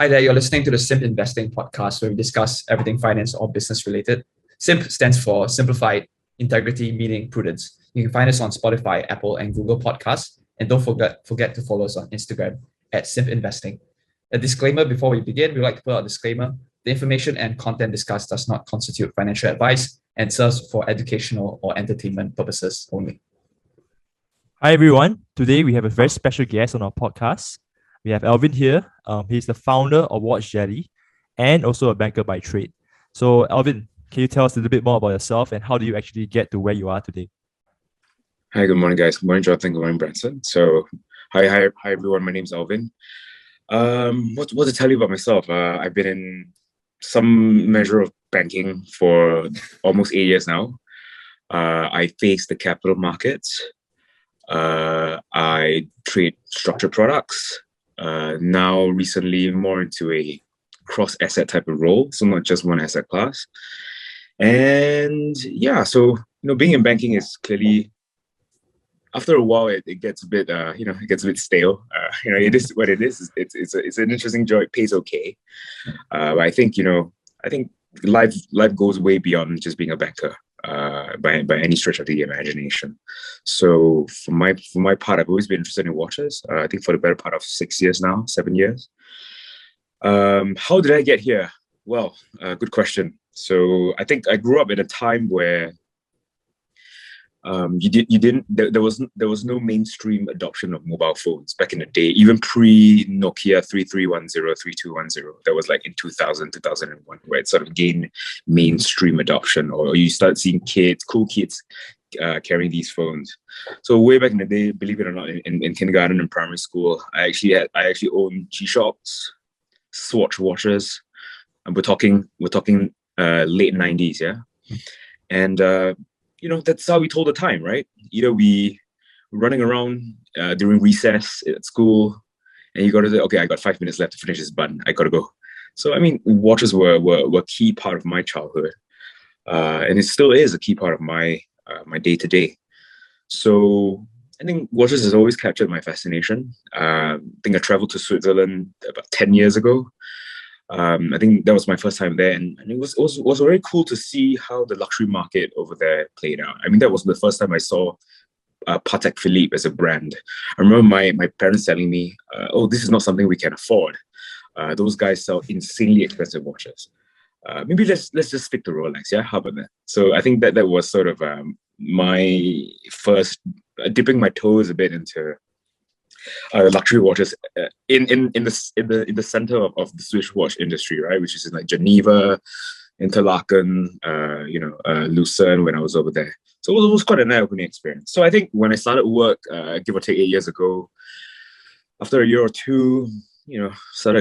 Hi there, you're listening to the SIMP Investing Podcast where we discuss everything finance or business related. SIMP stands for Simplified, Integrity, Meaning, Prudence. You can find us on Spotify, Apple, and Google Podcasts. And don't forget to follow us on Instagram at SIMP Investing. A disclaimer before we begin, we'd like to put out a disclaimer. The information and content discussed does not constitute financial advice and serves for educational or entertainment purposes only. Hi everyone. Today we have a very special guest on our podcast. We have Alvin here. He's the founder of Watch Jelly and also a banker by trade. So Alvin, can you tell us a little bit more about yourself and how do you actually get to where you are today? Hi, good morning, guys. Good morning, Jonathan. Good morning, Branson. So, hi, everyone. My name's Alvin. What to tell you about myself? I've been in some measure of banking for almost 8 years now. I face the capital markets. I trade structured products. Now, recently, more into a cross-asset type of role, so not just one asset class. And yeah, so being in banking is clearly, after a while, it gets a bit, it gets a bit stale. It is what it is. It's an interesting job. It pays okay, but I think life goes way beyond just being a banker. By any stretch of the imagination. So for my part, I've always been interested in watches. I think for the better part of 6 years now, 7 years. How did I get here? Well, good question. So I think I grew up at a time where there was no mainstream adoption of mobile phones back in the day, even pre Nokia 3310, 3210. That was like in 2000, 2001, where it sort of gained mainstream adoption, or you start seeing cool kids carrying these phones. So way back in the day, believe it or not, in kindergarten and primary school, I actually owned G-Shocks, Swatch watches, and we're talking late 90s, yeah. And that's how we told the time, right? Either we were running around during recess at school, and you got to say, okay, I got 5 minutes left to finish this button. I got to go. So, I mean, watches were a key part of my childhood, and it still is a key part of my day-to-day. So I think watches has always captured my fascination. I think I traveled to Switzerland about 10 years ago. I think that was my first time there, and it was very cool to see how the luxury market over there played out. I mean, that was the first time I saw Patek Philippe as a brand. I remember my parents telling me, "Oh, this is not something we can afford. Those guys sell insanely expensive watches. Maybe let's just stick to Rolex. Yeah, how about that?" So I think that was sort of my first dipping my toes a bit into luxury watches in the center of the Swiss watch industry, right? Which is in like Geneva, Interlaken, Lucerne when I was over there. So it was quite an eye-opening experience. So I think when I started work, give or take 8 years ago, after a year or two, started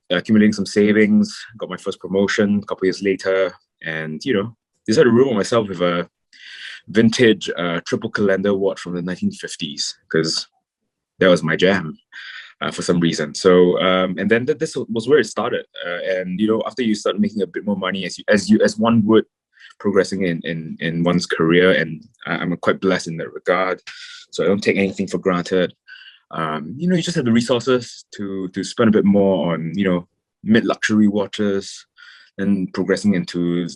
accumulating some savings, got my first promotion a couple years later, and decided to reward myself with a vintage triple calendar watch from the 1950s because that was my jam for some reason. So and then this was where it started. And after you start making a bit more money, as one would, progressing in one's career, and I'm quite blessed in that regard. So I don't take anything for granted. You just have the resources to spend a bit more on mid luxury watches, and progressing into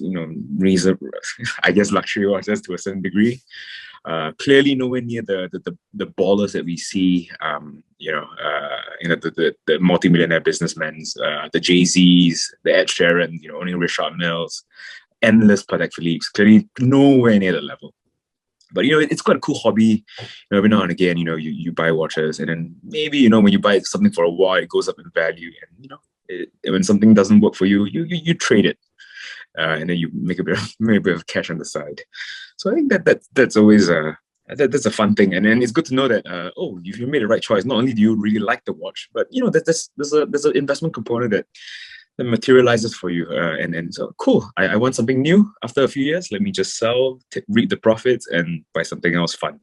reason, I guess, luxury watches to a certain degree. Clearly nowhere near the ballers that we see, the multimillionaire businessmen, the Jay-Z's, the Ed Sheeran, owning Richard Milles, endless Patek Philippe's, clearly nowhere near the level. But it's quite a cool hobby. Every now and again, you buy watches, and then maybe when you buy something for a while, it goes up in value, and when something doesn't work for you, you trade it. And then you make a bit of cash on the side. So I think that's always that's a fun thing. And then it's good to know that if you made the right choice, not only do you really like the watch, but there's an investment component that materializes for you. And so cool. I want something new after a few years. Let me just sell, reap the profits, and buy something else fun.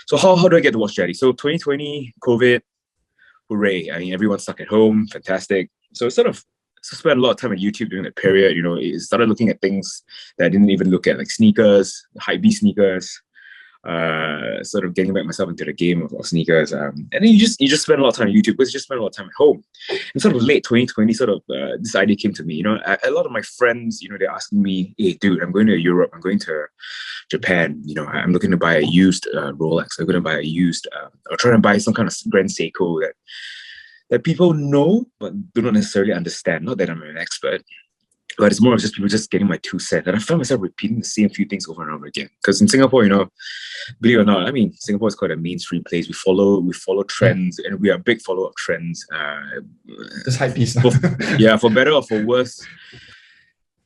So how do I get to Watch Jelly? So 2020, COVID, hooray! I mean, everyone's stuck at home. Fantastic. So spent a lot of time on YouTube during that period. It started looking at things that I didn't even look at, like sneakers, high B sneakers. sort of getting back myself into the game of sneakers. And then you just spend a lot of time on YouTube because you just spend a lot of time at home. And sort of late 2020, this idea came to me. You know, a lot of my friends, you know, they're asking me, "Hey, dude, I'm going to Europe. I'm going to Japan. You know, I'm looking to buy a used Rolex. I'm going to buy a used, or trying to buy some kind of Grand Seiko that people know but do not necessarily understand. Not that I'm an expert, but it's more of just people just getting my 2 cents. And I found myself repeating the same few things over and over again. Because in Singapore, you know, believe it or not, I mean, Singapore is quite a mainstream place. We follow trends, and we are a big follower of trends. Just hype piece. Yeah, for better or for worse.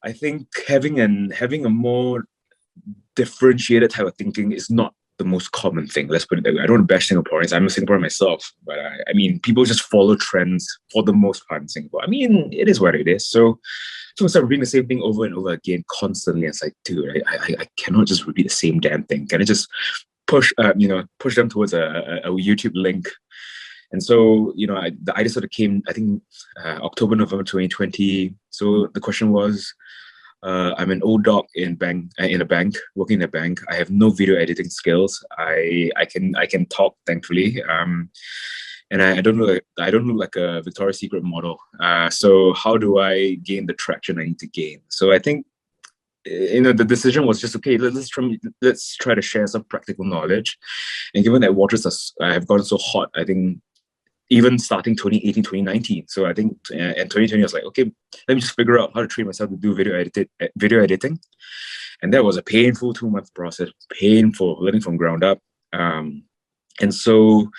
I think having a more differentiated type of thinking is not the most common thing. Let's put it that way. I don't want to bash Singaporeans. I'm a Singaporean myself, but I mean, people just follow trends for the most part in Singapore. I mean, it is what it is. So I started repeating the same thing over and over again constantly. It's like, dude, I cannot just repeat the same damn thing. Can I just push them towards a YouTube link? And so, you know, the idea sort of came, I think, October, November 2020. So the question was, I'm an old dog in a bank, working in a bank. I have no video editing skills. I can talk, thankfully. And I don't look like a Victoria's Secret model. So how do I gain the traction I need to gain? So I think, you know, the decision was just, okay, let's try to share some practical knowledge. And given that watches have gotten so hot, I think even starting 2018, 2019. So I think in 2020, I was like, okay, let me just figure out how to train myself to do video editing. And that was a painful 2-month process, painful, learning from ground up. And so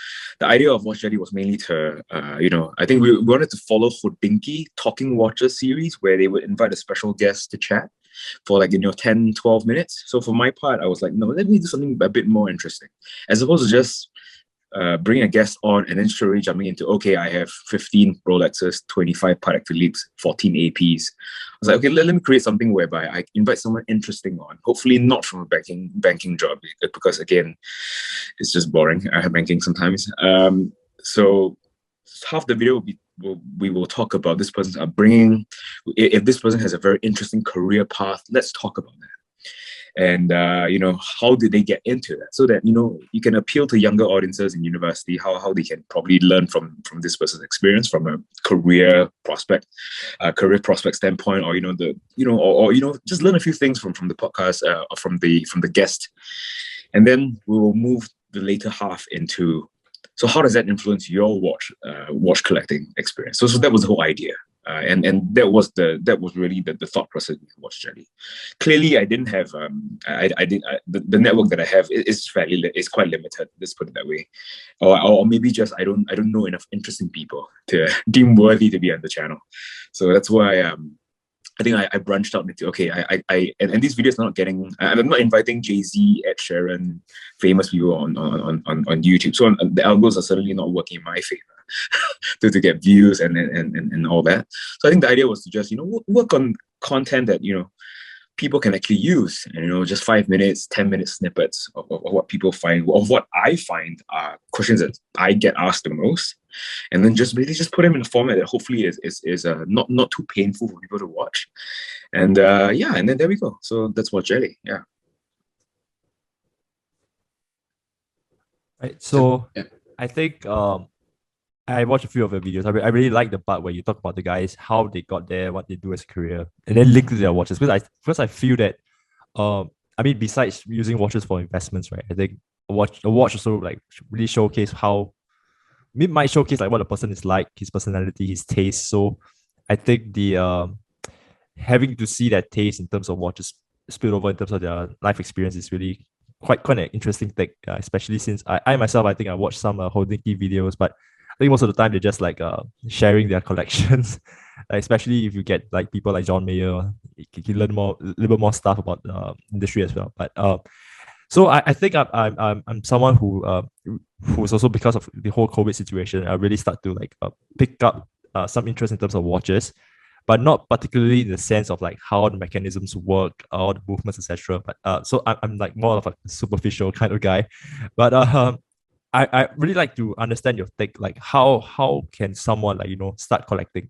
the idea of Watch Jelly was mainly to, you know, I think we wanted to follow Hodinkee Talking Watches series, where they would invite a special guest to chat for like, you know, 10, 12 minutes. So for my part, I was like, no, let me do something a bit more interesting, as opposed to just bringing a guest on and then straight away jumping into, okay, I have 15 Rolexes, 25 Patek Philippe's, 14 APs. I was like, okay, let me create something whereby I invite someone interesting on, hopefully not from a banking job, because again, it's just boring. I have banking sometimes. So half the video we will talk about this person's upbringing. If this person has a very interesting career path, let's talk about that. And, you know, how did they get into that? So that, you know, you can appeal to younger audiences in university, how they can probably learn from this person's experience from a career prospect standpoint, or, you know, or, you know, just learn a few things from the podcast, or from the guest. And then we will move the later half into, so how does that influence your watch collecting experience? So that was the whole idea. And that was really the thought process with Watch Jelly. Clearly, I didn't have the network that I have is quite limited. Let's put it that way, or maybe just I don't know enough interesting people to deem worthy to be on the channel. So that's why I think I branched out into, okay, and these videos are not getting. I'm not inviting Jay-Z, Ed Sheeran, famous people on YouTube. So the algos are certainly not working in my favor to get views and all that. So I think the idea was to just, you know, work on content that, you know, people can actually use, and, you know, just 5 minutes, 10-minute snippets of what people find, of what I find are questions that I get asked the most, and then just really just put them in a format that hopefully is not too painful for people to watch, and yeah, and then there we go. So that's Watch Jelly. Yeah. Right. So Yeah. I think I watched a few of your videos. I really like the part where you talk about the guys, how they got there, what they do as a career, and then link to their watches. Because I feel that, I mean, besides using watches for investments, right? I think a watch also like really showcase how it might showcase like what a person is like, his personality, his taste. So I think the having to see that taste in terms of watches spill over in terms of their life experience is really quite an interesting thing, especially since I myself, I think I watched some Hodinkee videos, but I think most of the time they're just like sharing their collections, especially if you get like people like John Mayer, you can learn a little bit more stuff about the industry as well. But so I think I'm someone who's also, because of the whole COVID situation, I really start to like pick up some interest in terms of watches, but not particularly in the sense of like how the mechanisms work or the movements, etc. But so I'm like more of a superficial kind of guy, but I really like to understand your take, like how can someone, like, you know, start collecting?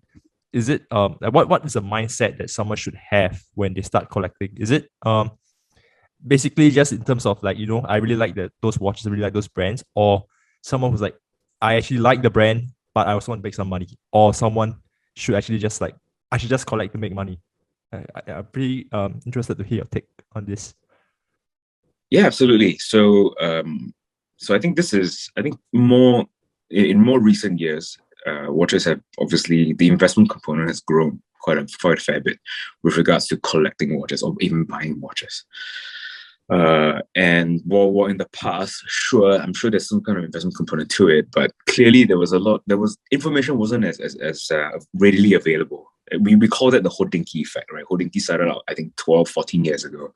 Is it like what is the mindset that someone should have when they start collecting? Is it basically just in terms of like, I really like those watches, I really like those brands, or someone who's like, I actually like the brand, but I also want to make some money, or someone should actually just like, I should just collect to make money? I'm pretty interested to hear your take on this. Yeah, absolutely. So I think more in more recent years, watches have obviously, the investment component has grown quite a fair bit with regards to collecting watches or even buying watches. And while in the past, sure, I'm sure there's some kind of investment component to it, but clearly information wasn't as readily available. We call that the Hodinkee effect, right? Hodinkee started out, I think, 12, 14 years ago.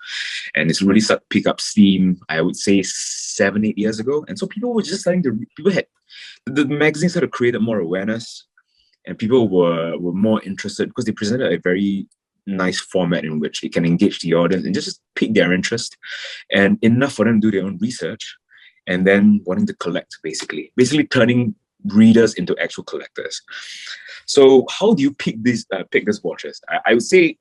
And it's really started to pick up steam, I would say 7, 8 years ago. And so people were just starting to, the magazines sort of created more awareness, and people were more interested because they presented a very nice format in which it can engage the audience and just pique their interest, and enough for them to do their own research, and then wanting to collect, basically turning readers into actual collectors. So how do you pick these watches? I would say,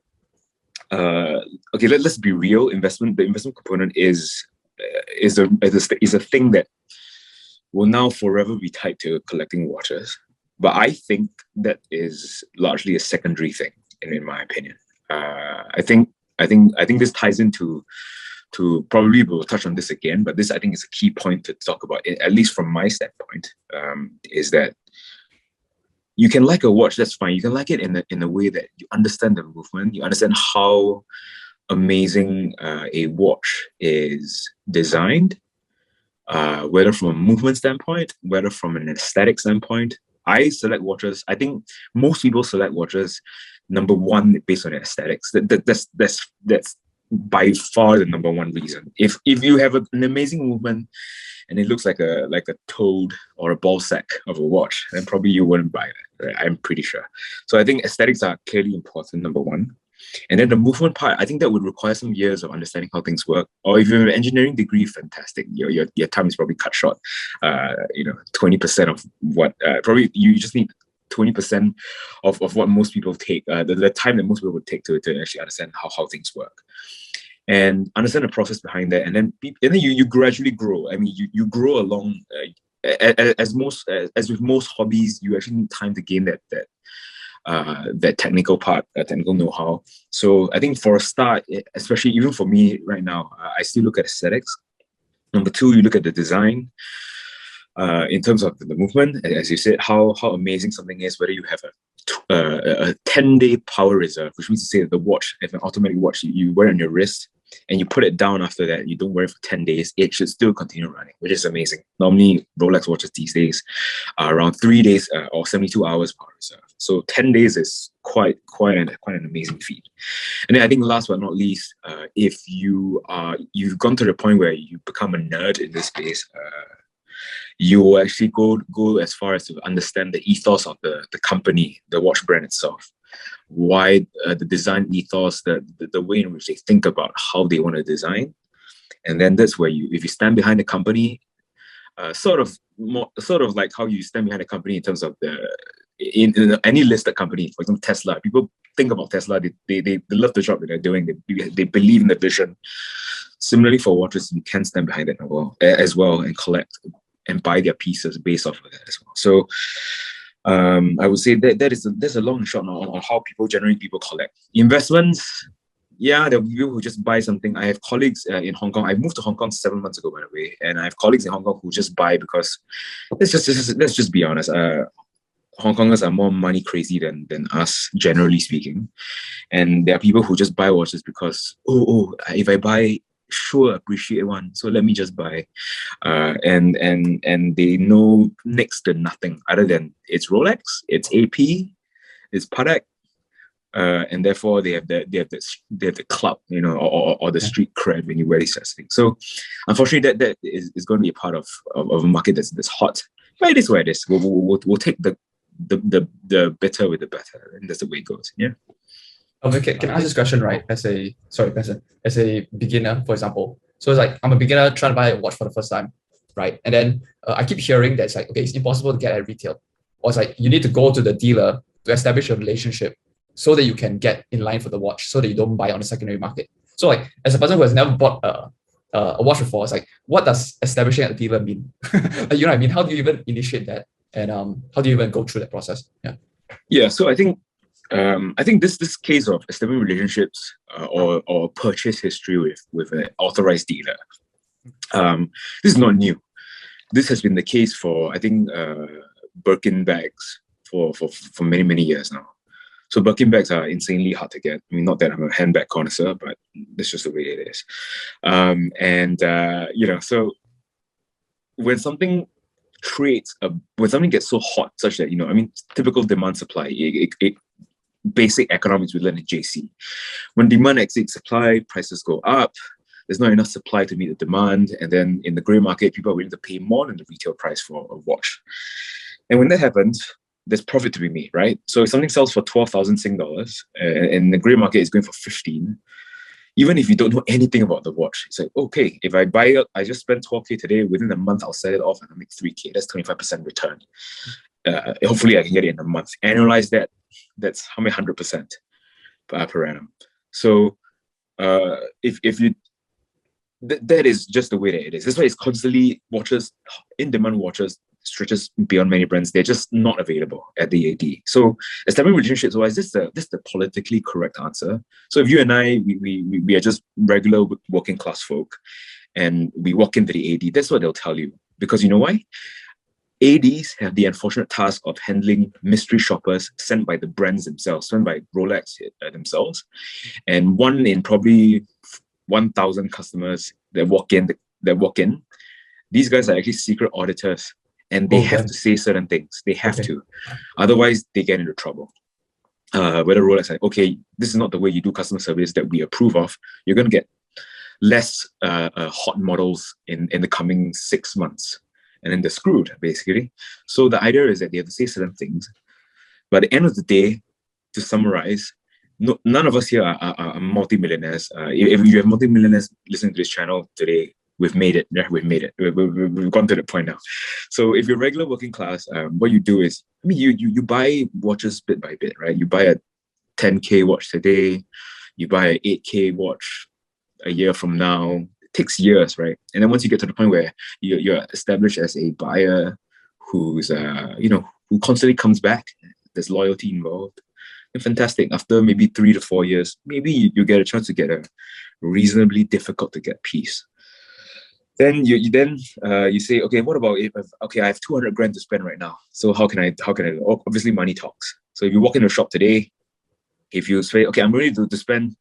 okay, let's be real. The investment component is a thing that will now forever be tied to collecting watches. But I think that is largely a secondary thing, in my opinion. I think this ties into probably we'll touch on this again, but this I think is a key point to talk about, at least from my standpoint, is that you can like a watch, that's fine. You can like it in a way that you understand the movement, you understand how amazing a watch is designed, whether from a movement standpoint, whether from an aesthetic standpoint. I select watches. I think most people select watches, number one, based on their aesthetics. That's by far the number one reason. If you have an amazing movement and it looks like a toad or a ball sack of a watch, then probably you wouldn't buy it. Right? I'm pretty sure. So I think aesthetics are clearly important, number one. And then the movement part, I think that would require some years of understanding how things work. Or if you have an engineering degree, fantastic. Your time is probably cut short. 20% of what probably you just need 20% of what most people take. The time that most people would take to actually understand how things work, and understand the process behind that. And then you gradually grow. I mean, you grow along. As with most hobbies, you actually need time to gain that technical part, technical know-how. So I think for a start, especially even for me right now, I still look at aesthetics. Number two, you look at the design. In terms of the movement, as you said, how amazing something is, whether you have a 10-day power reserve, which means to say that the watch, if an automatic watch, you wear it on your wrist and you put it down after that, you don't wear it for 10 days, it should still continue running, which is amazing. Normally, Rolex watches these days are around 3 days or 72 hours power reserve. So 10 days is quite an amazing feat. And then I think last but not least, if you've gone to the point where you become a nerd in this space, you will actually go as far as to understand the ethos of the company, the watch brand itself. Why the design ethos, the way in which they think about how they want to design. And then that's where if you stand behind the company, sort of like how you stand behind a company in terms of in any listed company, for example, Tesla. People think about Tesla, they love the job that they're doing, they believe in the vision. Similarly for watches, you can stand behind it as well and collect and buy their pieces based off of that as well. So I would say there's a long shot on how people collect. Investments, yeah, there are people who just buy something. I have colleagues in Hong Kong. I moved to Hong Kong 7 months ago, by the way, and I have colleagues in Hong Kong who just buy because let's just be honest. Hong Kongers are more money crazy than us, generally speaking, and there are people who just buy watches because if I buy, sure, appreciate one, so let me just buy, and they know next to nothing other than it's Rolex, it's AP, it's Patek, and therefore they have the club, or the street cred when you wear these sorts of things. So unfortunately, that is going to be a part of a market that's hot. But it is where it is. We'll take the better with the better, and that's the way it goes. Yeah. Okay, can I ask this question, right? As a beginner, for example. So it's like, I'm a beginner trying to buy a watch for the first time, right? And then I keep hearing that it's like, okay, it's impossible to get at retail. Or it's like, you need to go to the dealer to establish a relationship so that you can get in line for the watch, so that you don't buy on the secondary market. So like as a person who has never bought a watch before, it's like, what does establishing a dealer mean? Like, you know what I mean? How do you even initiate that? And how do you even go through that process? Yeah. So I think this case of establishing relationships or purchase history with an authorized dealer, this is not new. This has been the case for, I think, Birkin bags for many years now. So Birkin bags are insanely hard to get. I mean, not that I'm a handbag connoisseur, but that's just the way it is. So when something when something gets so hot, such that, typical demand supply, basic economics we learn at JC. When demand exceeds supply, prices go up. There's not enough supply to meet the demand. And then in the grey market, people are willing to pay more than the retail price for a watch. And when that happens, there's profit to be made, right? So if something sells for 12,000 Sing dollars and the grey market is going for 15, even if you don't know anything about the watch, it's like, okay, if I buy it, I just spent 12K today, within a month, I'll sell it off and I'll make 3K. That's 25% return. Hopefully I can get it in a month. Annualize that, that's how many 100% per annum. So if you, that is just the way that it is. That's why it's constantly watches, in-demand watches, stretches beyond many brands. They're just not available at the AD. So establishing relationships wise, this is the politically correct answer. So if you and I, we are just regular working class folk and we walk into the AD, that's what they'll tell you. Because you know why? ADs have the unfortunate task of handling mystery shoppers sent by the brands themselves, sent by Rolex themselves. And one in probably 1,000 customers that walk in, these guys are actually secret auditors. And they have to say certain things. They have to. Otherwise, they get into trouble. Whether Rolex like, okay, this is not the way you do customer service that we approve of. You're going to get less hot models in the coming 6 months. And then they're screwed, basically. So the idea is that they have to say certain things. But at the end of the day, to summarize, none of us here are multi-millionaires. If you have multi-millionaires listening to this channel today, we've made it. Yeah, we've made it. We've gone to the point now. So if you're regular working class, what you do is, you buy watches bit by bit, right? You buy a 10K watch today, you buy an 8K watch a year from now. It takes years, right? And then once you get to the point where you're established as a buyer who's, who constantly comes back, there's loyalty involved. And fantastic. After maybe 3 to 4 years, maybe you get a chance to get a reasonably difficult to get piece. Then you say, okay, what about if I have 200 grand to spend right now? So how can I? Obviously, money talks. So if you walk into a shop today, if you say, okay, I'm ready to spend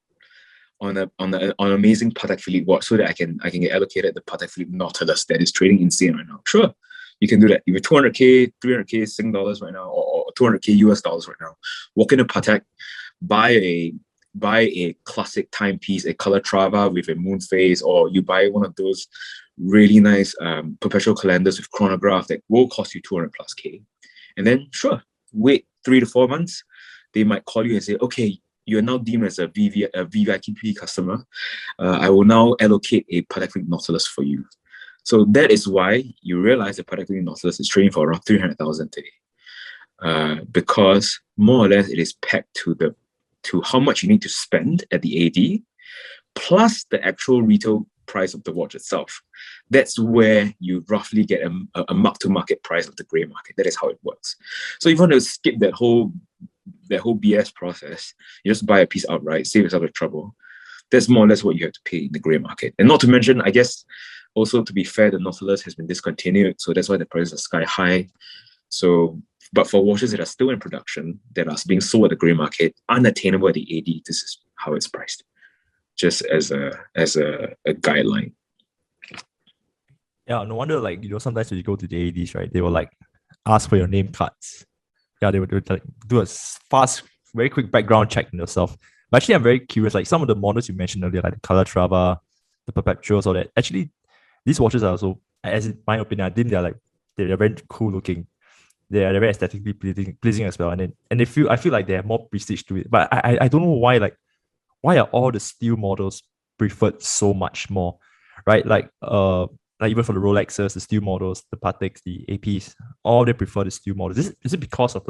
on an amazing Patek Philippe watch so that I can get allocated the Patek Philippe Nautilus that is trading insane right now. Sure, you can do that. If you're 200K, 300K Sing dollars right now, or 200K US dollars right now, walk into Patek, buy a classic timepiece, a Calatrava with a moon phase, or you buy one of those really nice perpetual calendars with chronograph that will cost you 200 plus K. And then, sure, wait 3 to 4 months. They might call you and say, okay, you are now deemed as a VVIP customer. I will now allocate a Patek Philippe Nautilus for you. So that is why you realize the Patek Philippe Nautilus is trading for around 300,000 today. Because more or less it is pegged to how much you need to spend at the AD, plus the actual retail price of the watch itself. That's where you roughly get a mark-to-market price of the grey market. That is how it works. So if you want to skip that whole BS process, you just buy a piece outright, save yourself the trouble. That's more or less what you have to pay in the grey market. And not to mention, I guess, also to be fair, the Nautilus has been discontinued, so that's why the prices are sky high. So, but for watches that are still in production, that are being sold at the grey market, unattainable at the AD, this is how it's priced. Just as a guideline. Yeah, no wonder, sometimes when you go to the ADs, right, they will ask for your name cards. Yeah, they would do a fast, very quick background check on yourself. But actually, I'm very curious, some of the models you mentioned earlier, like the Calatrava, the Perpetuals, all that. Actually, these watches are also, as in my opinion, I think they're very cool looking. They're very aesthetically pleasing as well. And I feel like they have more prestige to it. But I don't know why, why are all the steel models preferred so much more, right? Even for the Rolexes, the steel models, the Pateks, the APs, all they prefer the steel models. Is it because of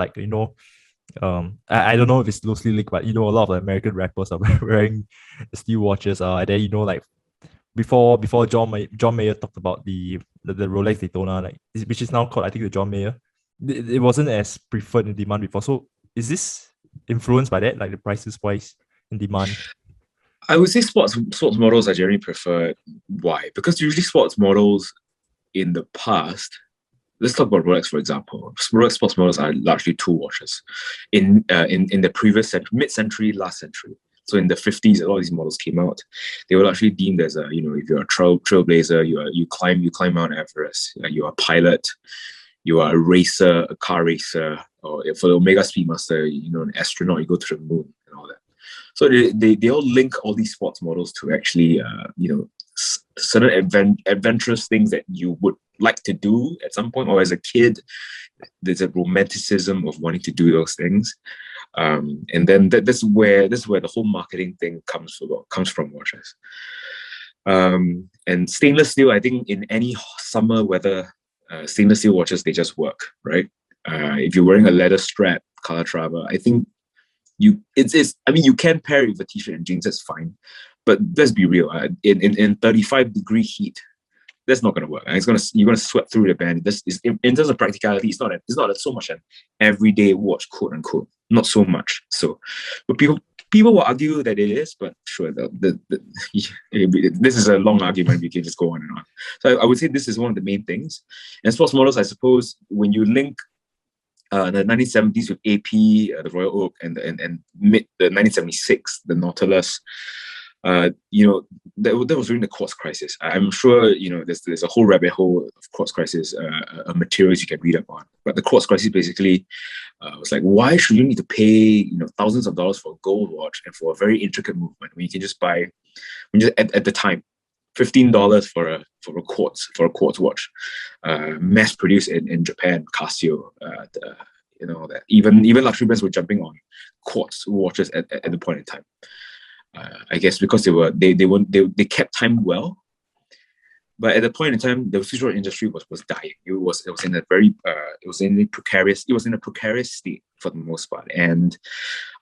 I don't know if it's loosely linked, but a lot of the American rappers are wearing steel watches. And then like before John Mayer talked about the Rolex Daytona, which is now called, I think, the John Mayer. It wasn't as preferred in demand before. So is this influenced by that, like the prices wise in demand? I would say sports models are generally preferred. Why? Because usually sports models in the past, let's talk about Rolex, for example. Rolex sports models are largely tool watches. In the previous century, mid-century, last century. So in the 50s, a lot of these models came out. They were actually deemed as if you're a trailblazer, you climb Mount Everest, you're a pilot, you are a racer, a car racer, or for the Omega Speedmaster, an astronaut, you go to the moon and all that. So they all link all these sports models to actually, certain adventurous things that you would like to do at some point, or as a kid, there's a romanticism of wanting to do those things. And then this is where the whole marketing thing comes from watches. And stainless steel, I think in any summer weather, stainless steel watches, they just work, right? If you're wearing a leather strap Calatrava, I think you can pair it with a t-shirt and jeans, that's fine. But let's be real, in 35-degree heat, that's not going to work. And you're going to sweat through the band. This is, in terms of practicality, it's not so much an everyday watch, quote unquote. Not so much. So, but people will argue that it is. But sure, this is a long argument. We can just go on and on. So I would say this is one of the main things. And sports models, I suppose, when you link the 1970s with AP, the Royal Oak, and mid the 1976, the Nautilus. That was during the quartz crisis. I'm sure there's a whole rabbit hole of quartz crisis materials you can read up on. But the quartz crisis basically was like, why should you need to pay thousands of dollars for a gold watch and for a very intricate movement when you can just buy, at the time, $15 for a quartz watch, mass produced in Japan, Casio. That even luxury brands were jumping on quartz watches at the point in time. I guess because they kept time well, but at the point in time, the Swiss watch industry was dying. It was in a precarious state for the most part, and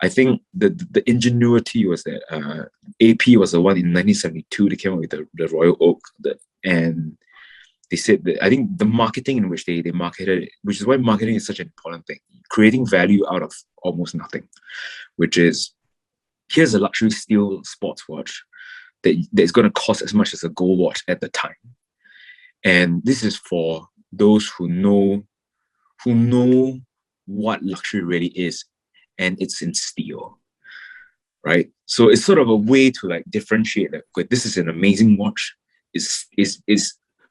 I think the ingenuity was that AP was the one in 1972 that came up with the Royal Oak, and they said that, I think the marketing in which they marketed it, which is why marketing is such an important thing, creating value out of almost nothing, which is, here's a luxury steel sports watch that is going to cost as much as a gold watch at the time. And this is for those who know what luxury really is, and it's in steel, right? So it's sort of a way to differentiate that. Okay, this is an amazing watch.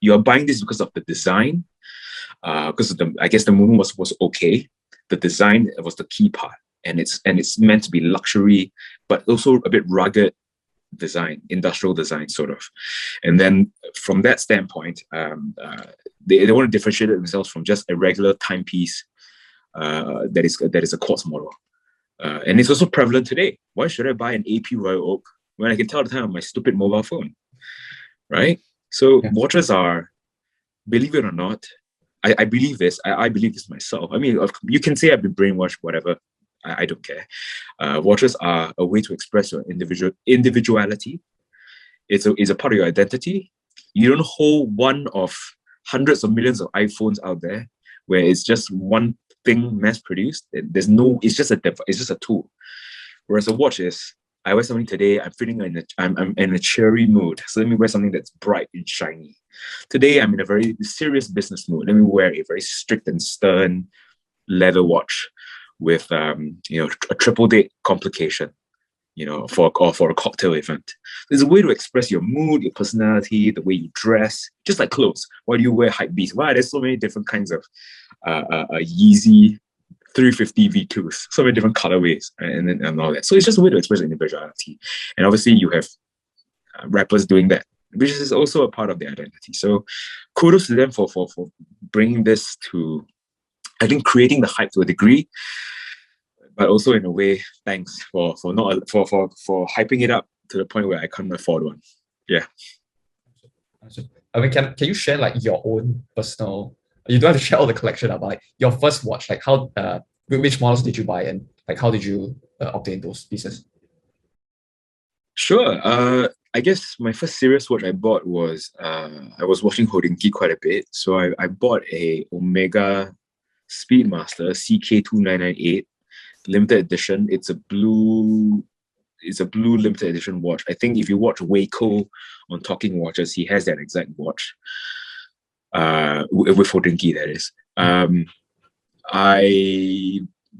You're buying this because of the design, because I guess the movement was okay. The design was the key part. And it's meant to be luxury, but also a bit rugged design, industrial design, sort of. And then from that standpoint, they want to differentiate themselves from just a regular timepiece that is a quartz model. And it's also prevalent today. Why should I buy an AP Royal Oak when I can tell the time on my stupid mobile phone, right? So watches are, believe it or not, I believe this. I believe this myself. I mean, you can say I've been brainwashed, whatever. I don't care. Watches are a way to express your individuality. It's a part of your identity. You don't hold one of hundreds of millions of iPhones out there where it's just one thing mass produced. It's just a tool. Whereas a watch is, I wear something today, I'm in a cheery mood. So let me wear something that's bright and shiny. Today I'm in a very serious business mood. Let me wear a very strict and stern leather watch with a triple date complication, for a cocktail event. There's a way to express your mood, your personality, the way you dress, just like clothes. Why do you wear hype beast? Why there's so many different kinds of Yeezy 350 V2s, so many different colorways and all that. So it's just a way to express individuality. And obviously you have rappers doing that, which is also a part of their identity. So kudos to them for bringing this to, I think, creating the hype to a degree, but also in a way, thanks for hyping it up to the point where I can't afford one. Yeah. I mean, can you share your own personal? You don't have to share all the collection, but your first watch, how which models did you buy, and like how did you obtain those pieces? Sure. I guess my first serious watch I bought was I was watching Hodinkee quite a bit, so I bought a Omega Speedmaster CK2998 limited edition. It's a blue limited edition watch. I think if you watch Waco on Talking Watches, he has that exact watch. With Hodinkee, that is.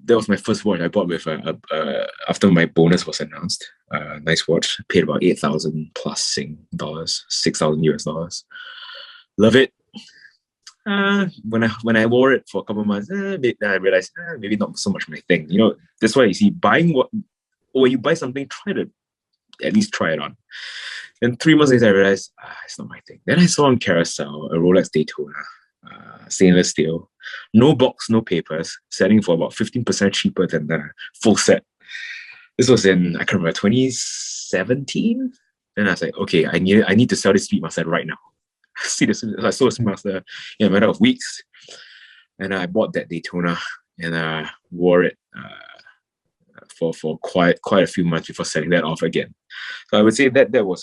That was my first watch I bought with after my bonus was announced. Nice watch. Paid about 8,000 plus Sing dollars, 6,000 US dollars. Love it. When I wore it for a couple of months, I realized maybe not so much my thing. You know, that's why you see when you buy something, try to at least try it on. Then 3 months later, I realized it's not my thing. Then I saw on Carousel a Rolex Daytona, stainless steel, no box, no papers, selling for about 15% cheaper than the full set. This was in, I can't remember, 2017. Then I was like, okay, I need to sell this Speedmaster right now. I sold the Speedmaster in a matter of weeks, and I bought that Daytona and wore it for quite a few months before selling that off again. So I would say that was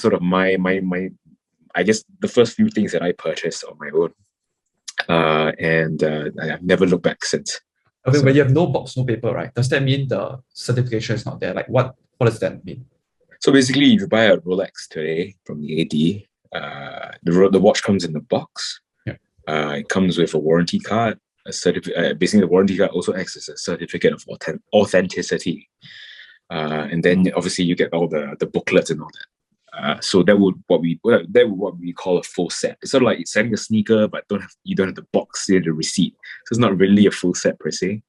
sort of my I guess the first few things that I purchased on my own, and I've never looked back since. Okay, when you have no box, no paper, right? Does that mean the certification is not there? Like what does that mean? So basically, if you buy a Rolex today from the AD, the watch comes in the box. Yeah. It comes with a warranty card. Basically, the warranty card also acts as a certificate of authenticity. And then obviously you get all the booklets and all that. So that would what we call a full set. It's sort of like it's selling a sneaker, but you don't have the box, you have the receipt. So it's not really a full set per se.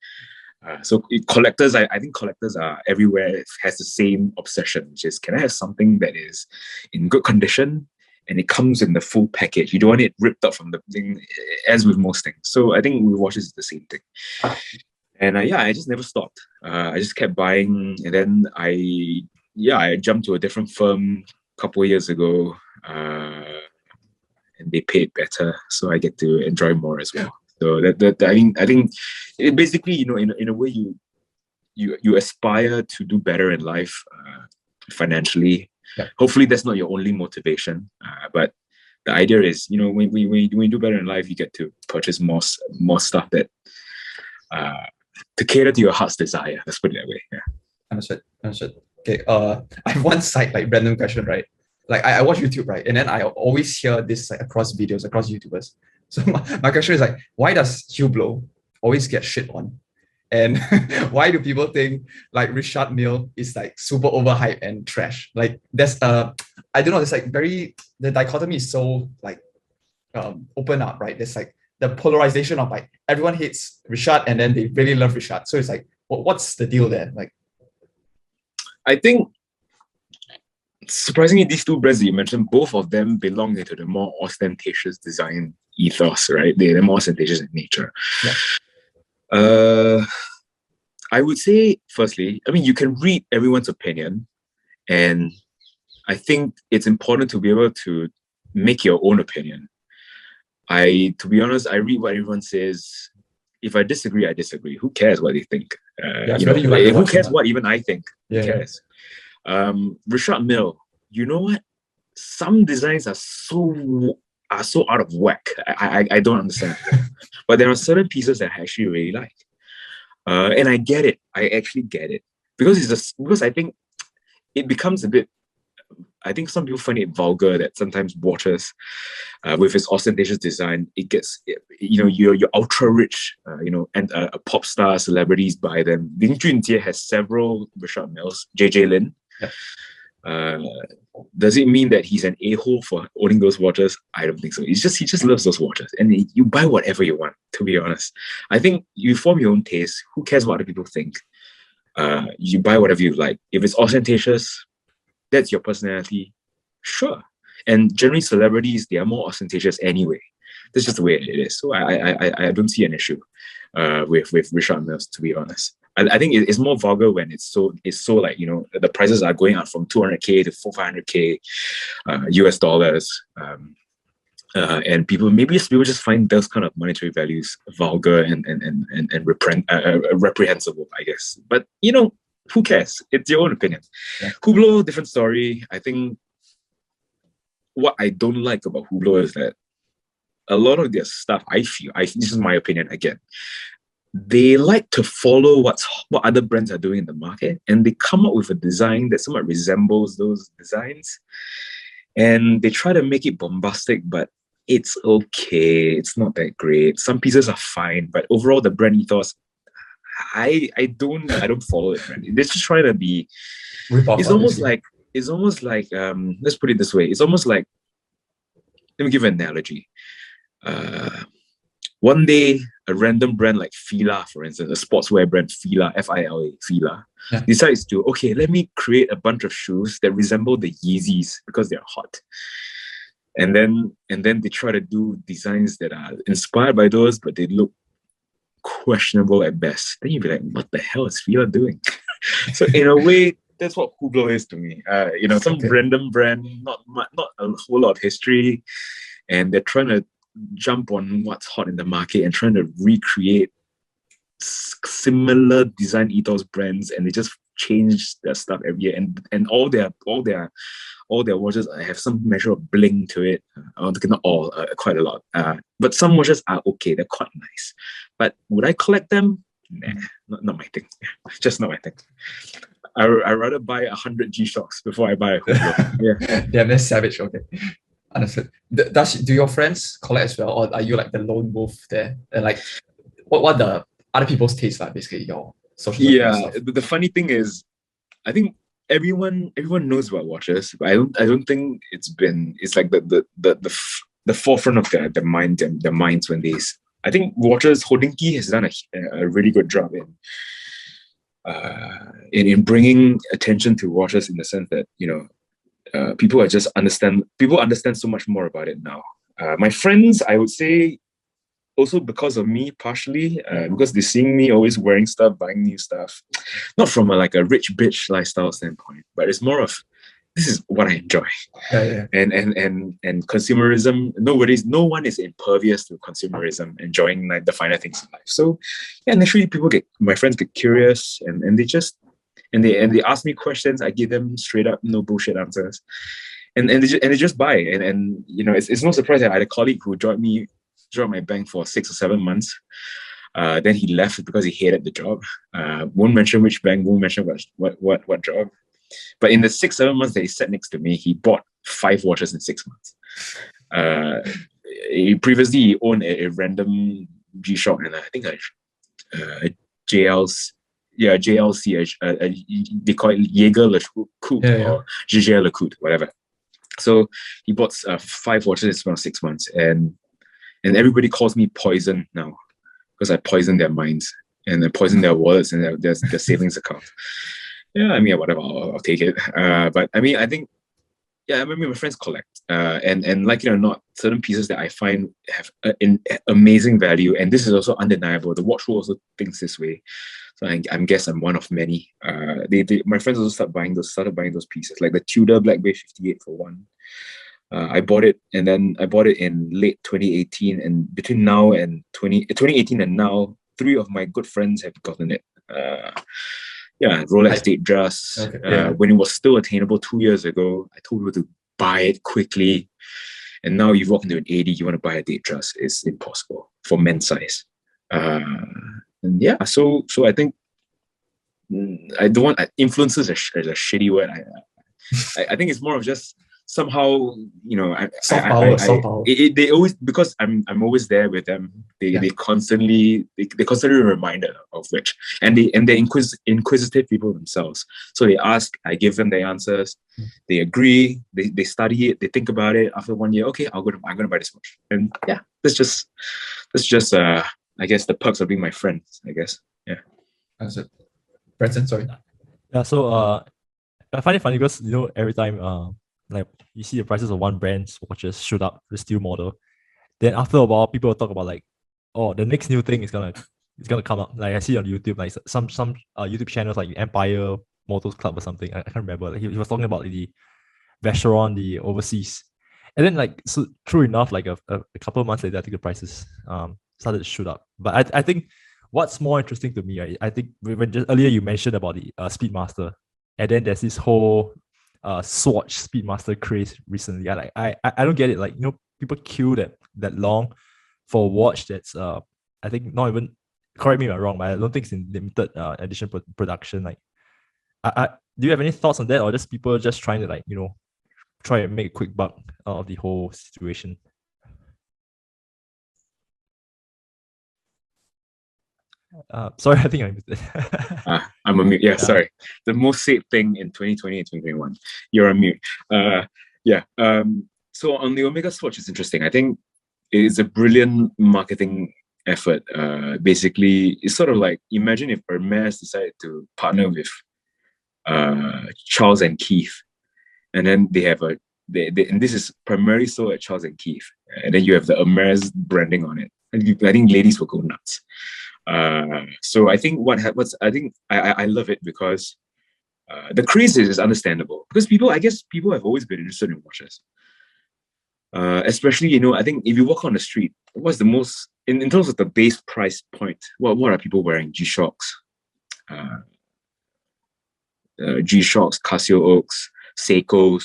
So collectors, I think collectors are everywhere. It has the same obsession, which is, can I have something that is in good condition and it comes in the full package? You don't want it ripped up from the thing, as with most things. So I think with watches is the same thing. And I just never stopped. I just kept buying, and then I jumped to a different firm a couple of years ago, and they paid better, so I get to enjoy more as well. So I think it basically, in a way you aspire to do better in life, financially. Yeah. Hopefully that's not your only motivation, but the idea is, when you do better in life, you get to purchase more stuff that to cater to your heart's desire. Let's put it that way. Yeah. Understood. Okay. I have one side random question, right? Like I watch YouTube, right? And then I always hear this across videos, across YouTubers. So my question is why does Hugh Blow always get shit on? And why do people think Richard Mille is super overhyped and trash? There's I don't know, it's the dichotomy is so open up, right? There's the polarization of everyone hates Richard and then they really love Richard. So it's what's the deal there? I think surprisingly, these two brands that you mentioned, both of them belong into the more ostentatious design ethos, right? They're more ostentatious in nature. Yeah. I would say, firstly, you can read everyone's opinion, and I think it's important to be able to make your own opinion. To be honest, I read what everyone says. If I disagree, I disagree. Who cares what they think? Who cares what even I think? Who cares? Richard Mille, you know what? Some designs are so out of whack. I don't understand. But there are certain pieces that I actually really like. And I get it. I actually get it. Because I think it becomes a bit, I think some people find it vulgar that sometimes watches, with its ostentatious design, it gets, you're ultra rich, and pop star celebrities buy them. Lin Junjie has several Richard Milles, JJ Lin. Yeah. Does it mean that he's an a-hole for owning those watches? I don't think so. He just loves those watches, and you buy whatever you want. To be honest, I think you form your own taste. Who cares what other people think? You buy whatever you like. If it's ostentatious, that's your personality. Sure. And generally, celebrities, they are more ostentatious anyway. That's just the way it is. So I don't see an issue with Richard Milles, to be honest. I think it's more vulgar when it's so the prices are going up from 200K to 500K US dollars. And people just find those kind of monetary values vulgar and reprehensible, I guess. But who cares? It's your own opinion. Yeah. Hublot, different story. I think what I don't like about Hublot is that a lot of their stuff, this is my opinion again, they like to follow what other brands are doing in the market, and they come up with a design that somewhat resembles those designs, and they try to make it bombastic, but it's okay. It's not that great. Some pieces are fine, but overall the brand ethos, I don't follow it, man. They're just trying to be. It's almost like let's put it this way. It's almost like, let me give an analogy. One day, a random brand like Fila, for instance, a sportswear brand, Fila, F-I-L-A, Fila, decides to, okay, let me create a bunch of shoes that resemble the Yeezys because they're hot. And then they try to do designs that are inspired by those, but they look questionable at best. Then you'd be like, what the hell is Fila doing? So in a way, that's what Hublot is to me. Some random brand, not a whole lot of history, and they're trying to jump on what's hot in the market and trying to recreate similar design ethos brands, and they just change their stuff every year. And all their watches have some measure of bling to it. Not all, quite a lot. But some watches are okay. They're quite nice. But would I collect them? Nah, not my thing. Just not my thing. I rather buy 100 G-Shocks before I buy a Hublot. Yeah. Yeah, that's savage. Okay. Understood. Do your friends collect as well, or are you like the lone wolf there? And like, what the other people's tastes like? Basically, your social. Yeah. The funny thing is, I think everyone knows about watches, but I don't think it's like the forefront of their minds when they. I think watches. Hodinkee has done a really good job in bringing attention to watches, in the sense that people understand so much more about it now. My friends, I would say, also because of me, partially, because they're seeing me always wearing stuff, buying new stuff, not from a rich bitch lifestyle standpoint, but it's more of, this is what I enjoy. Yeah. And consumerism, no one is impervious to consumerism, enjoying the finer things in life. So yeah, naturally my friends get curious, and they ask me questions. I give them straight up, no bullshit answers, and they just buy. And it's no surprise that I had a colleague who joined my bank for 6 or 7 months. Then he left because he hated the job. Won't mention which bank. Won't mention what job. But in the 6-7 months that he sat next to me, he bought 5 watches in 6 months. He owned a random G-Shock, and I think a JLC. Yeah, JLC, they call it Jaeger LeCoultre or Jaeger LeCoultre, whatever. So he bought 5 watches in about 6 months, and everybody calls me poison now, because I poison their minds and I poison their wallets and their savings account. Yeah, I mean, whatever, I'll take it. But I mean, I think, yeah, I mean, my friends collect, and like it or not, certain pieces that I find have amazing value, and this is also undeniable. The watch world also thinks this way. So I guess I'm one of many. My friends also started buying those pieces, like the Tudor Black Bay 58 for one. I bought it in late 2018, and between now and 2018 and now, 3 of my good friends have gotten it. Rolex Datejust. Okay, when it was still attainable 2 years ago, I told people to buy it quickly. And now you walk into an 80, you want to buy a Datejust, it's impossible for men's size. And yeah, so I think I don't want influences is a shitty word. I think it's more of just somehow, soft power. They always, because I'm always there with them. They constantly reminded of which, and they're inquisitive people themselves. So they ask, I give them the answers. They agree. They study it. They think about it. After 1 year, okay, I'm gonna buy this watch. And yeah, that's just I guess the perks of being my friend. I guess. Yeah. That's it. Brenton, sorry. Yeah. So I find it funny because every time like you see the prices of one brand's watches shoot up, the steel model. Then after a while, people will talk about like, oh, the next new thing is gonna come up. Like I see on YouTube, like some YouTube channels like Empire Motors Club or something. I can't remember. Like he was talking about the Vacheron, the overseas, And then like so true enough, like a couple of months later, I think the prices started to shoot up. But I think what's more interesting to me, right, I think when just earlier you mentioned about the Speedmaster, and then there's this whole Swatch Speedmaster craze recently. I don't get it. Like, you know, people queue that long for a watch that's I think not even, correct me if I'm wrong, but I don't think it's in limited edition production. Like, do you have any thoughts on that, or just people just trying to, like, you know, try and make a quick buck out of the whole situation? Sorry, I think I missed it. I'm on mute. Yeah, sorry. The most safe thing in 2020 and 2021. You're on mute. So on the Omega Swatch, it's interesting. I think it's a brilliant marketing effort. Basically, it's sort of like, imagine if Hermes decided to partner with Charles and Keith, and then they have and this is primarily sold at Charles and Keith, and then you have the Hermes branding on it. And I think ladies will go nuts. So I think I love it because the craze is understandable, because I guess people have always been interested in watches. Especially, you know, I think if you walk on the street, what's the most, in terms of the base price point, what are people wearing? G-Shocks, Casio Oaks, Seikos.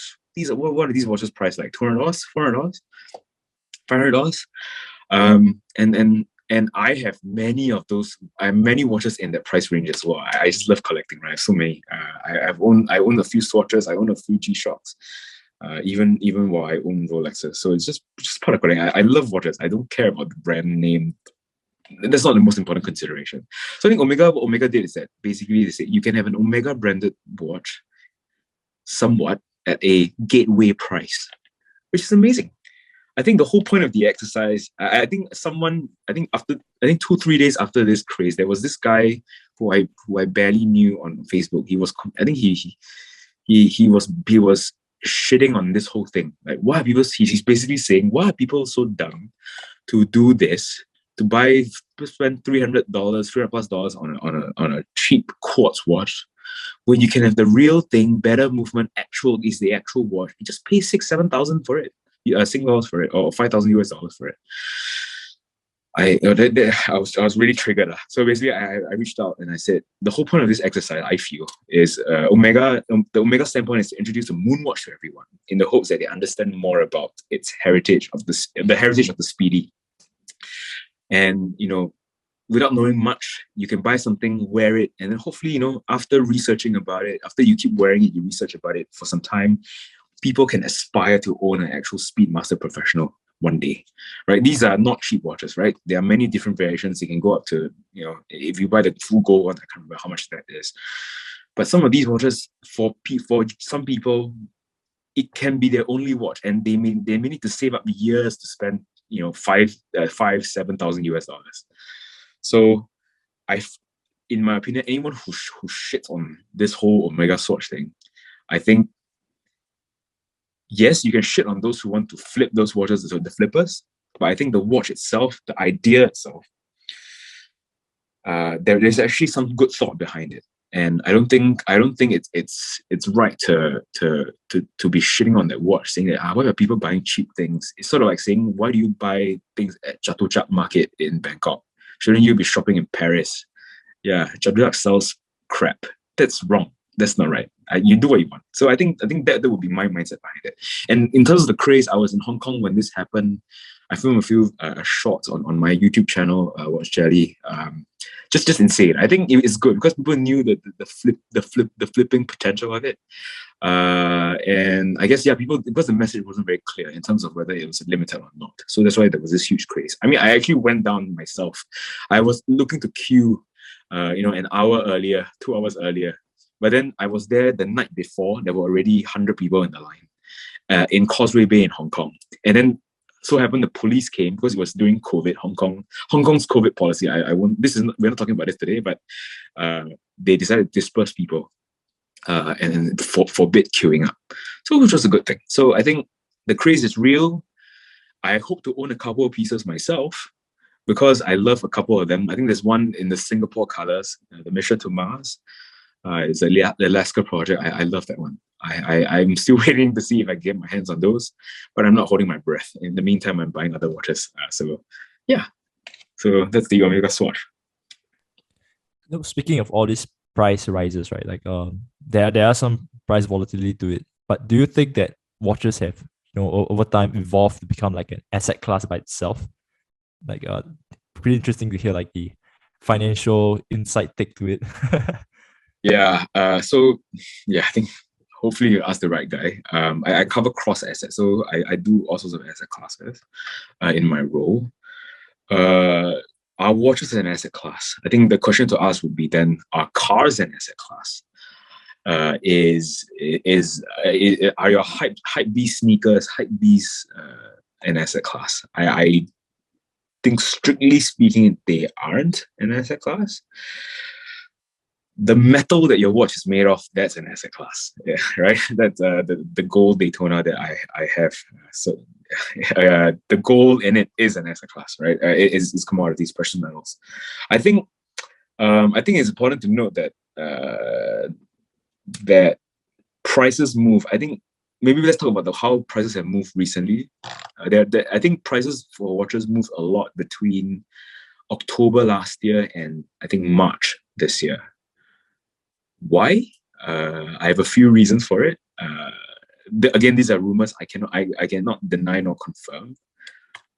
What are these watches priced like? $200, $400, $500? And I have many of those. I have many watches in that price range as well. I just love collecting, right? I have so many. I own a few Swatches. I own a few G-Shocks. Even while I own Rolexes. So it's just part of collecting. I love watches. I don't care about the brand name. That's not the most important consideration. So I think what Omega did is that basically they said you can have an Omega branded watch somewhat at a gateway price, which is amazing. I think the whole point of the exercise, I think 2-3 days after this craze, there was this guy who I barely knew on Facebook. He was shitting on this whole thing. Like, why are people? He's basically saying, why are people so dumb to do this? To spend $300, $300+ on a cheap quartz watch, when you can have the real thing, better movement, the actual watch. You just pay $6,000-7,000 for it. $6 for it, or $5,000 for it. I was really triggered. So basically, I reached out and I said, the whole point of this exercise, I feel, is Omega. The Omega standpoint is to introduce a moonwatch to everyone, in the hopes that they understand more about its heritage of the heritage of the Speedy. And, you know, without knowing much, you can buy something, wear it, and then hopefully, you know, after researching about it, after you keep wearing it, you research about it for some time, people can aspire to own an actual Speedmaster Professional one day, right? These are not cheap watches, right? There are many different variations. You can go up to, you know, if you buy the full gold one, I can't remember how much that is. But some of these watches, for some people, it can be their only watch, and they may need to save up years to spend, you know, $7,000. So in my opinion, anyone who shits on this whole Omega Swatch thing, I think, yes, you can shit on those who want to flip those watches, the flippers, but I think the watch itself, the idea itself, there's actually some good thought behind it, and I don't think it's right to be shitting on that watch, saying that why are people buying cheap things? It's sort of like saying, why do you buy things at Chatuchak Market in Bangkok? Shouldn't you be shopping in Paris? Yeah, Chatuchak sells crap. That's wrong. That's not right. You do what you want. So I think that would be my mindset behind it. And in terms of the craze, I was in Hong Kong when this happened. I filmed a few shorts on my YouTube channel, Watch Jelly. Just insane. I think it's good because people knew that the flipping potential of it. And I guess, yeah, because the message wasn't very clear in terms of whether it was limited or not. So that's why there was this huge craze. I mean, I actually went down myself. I was looking to queue, an hour earlier, 2 hours earlier. But then I was there the night before. There were already 100 people in the line in Causeway Bay in Hong Kong. And then so happened the police came because it was during COVID, Hong Kong's COVID policy. We're not talking about this today, but they decided to disperse people and forbid queuing up. So which was a good thing. So I think the craze is real. I hope to own a couple of pieces myself because I love a couple of them. I think there's one in the Singapore colors, the Mission to Mars. It's the Alaska project. I love that one. I'm still waiting to see if I get my hands on those, but I'm not holding my breath. In the meantime, I'm buying other watches. So that's the Omega Swatch. Speaking of all these price rises, right? Like there are some price volatility to it. But do you think that watches have over time evolved to become like an asset class by itself? Like pretty interesting to hear like the financial insight take to it. I think hopefully you asked the right guy. I cover cross assets, so I do all sorts of asset classes in my role. Are watches an asset class? I think the question to ask would be then: are cars an asset class? Are your hype beast sneakers, hype beast an asset class? I think strictly speaking, they aren't an asset class. The metal that your watch is made of, that's an asset class. Yeah, right? That's the gold Daytona that I have. So the gold in it is an asset class, right? It's commodities, precious metals. I think it's important to note that that prices move. I think maybe let's talk about how prices have moved recently. I think prices for watches moved a lot between October last year and I think March this year. Why? I have a few reasons for it. Again, these are rumors. I cannot deny nor confirm.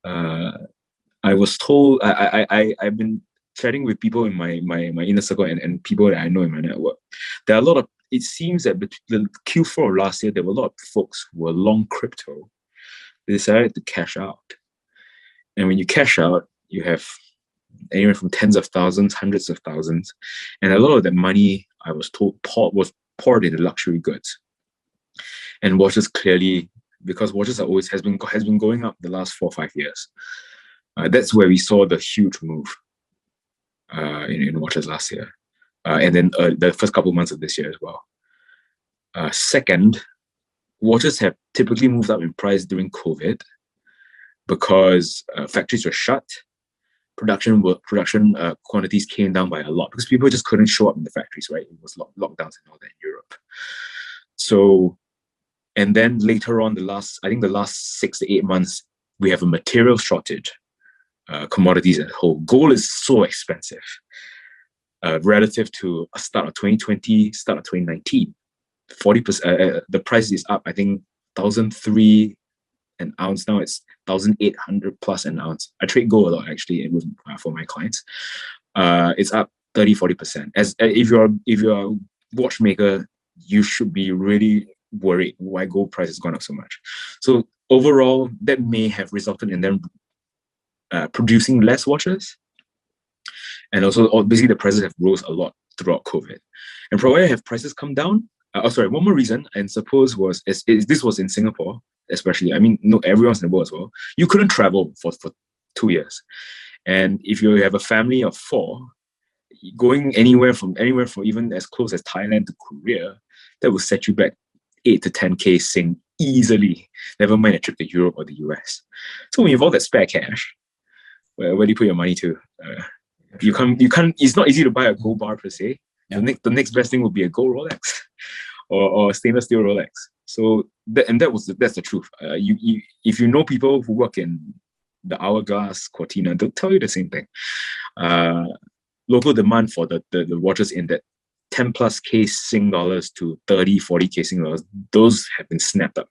I was told. I've been chatting with people in my inner circle and people that I know in my network. There are a lot of. It seems that the Q4 of last year, there were a lot of folks who were long crypto. They decided to cash out, and when you cash out, you have anywhere from tens of thousands, hundreds of thousands, and a lot of that money, I was told, was poured into luxury goods. And watches, clearly, because watches has been going up the last 4 or 5 years. That's where we saw the huge move in watches last year, and then the first couple of months of this year as well. Second, watches have typically moved up in price during COVID because factories were shut. Production quantities came down by a lot because people just couldn't show up in the factories, right? It was lockdowns and all that in Europe. So, and then later on, the last 6 to 8 months, we have a material shortage. Commodities as a whole. Gold is so expensive relative to a start of 2020, start of 2019. 40%. The price is up. I think 1,003 an ounce now. It's 1,800 plus an ounce. I trade gold a lot actually for my clients. It's up 30-40%. As if you're a watchmaker, you should be really worried why gold price has gone up so much. So overall, that may have resulted in them producing less watches, and also basically the prices have rose a lot throughout COVID. And provided have prices come down. One more reason, and suppose this was in Singapore, especially. I mean, no, everyone's in the world as well. You couldn't travel for 2 years, and if you have a family of 4, going anywhere from even as close as Thailand to Korea, that will set you back 8 to 10K Sing easily. Never mind a trip to Europe or the US. So when you have all that spare cash, where do you put your money to? You can't. It's not easy to buy a gold bar per se. Yeah. The next best thing would be a gold Rolex, or stainless steel Rolex. So that's the truth. If you know people who work in the Hourglass, Cortina, they'll tell you the same thing. Local demand for the watches in that 10 plus K Sing dollars to 30-40K Sing dollars, those have been snapped up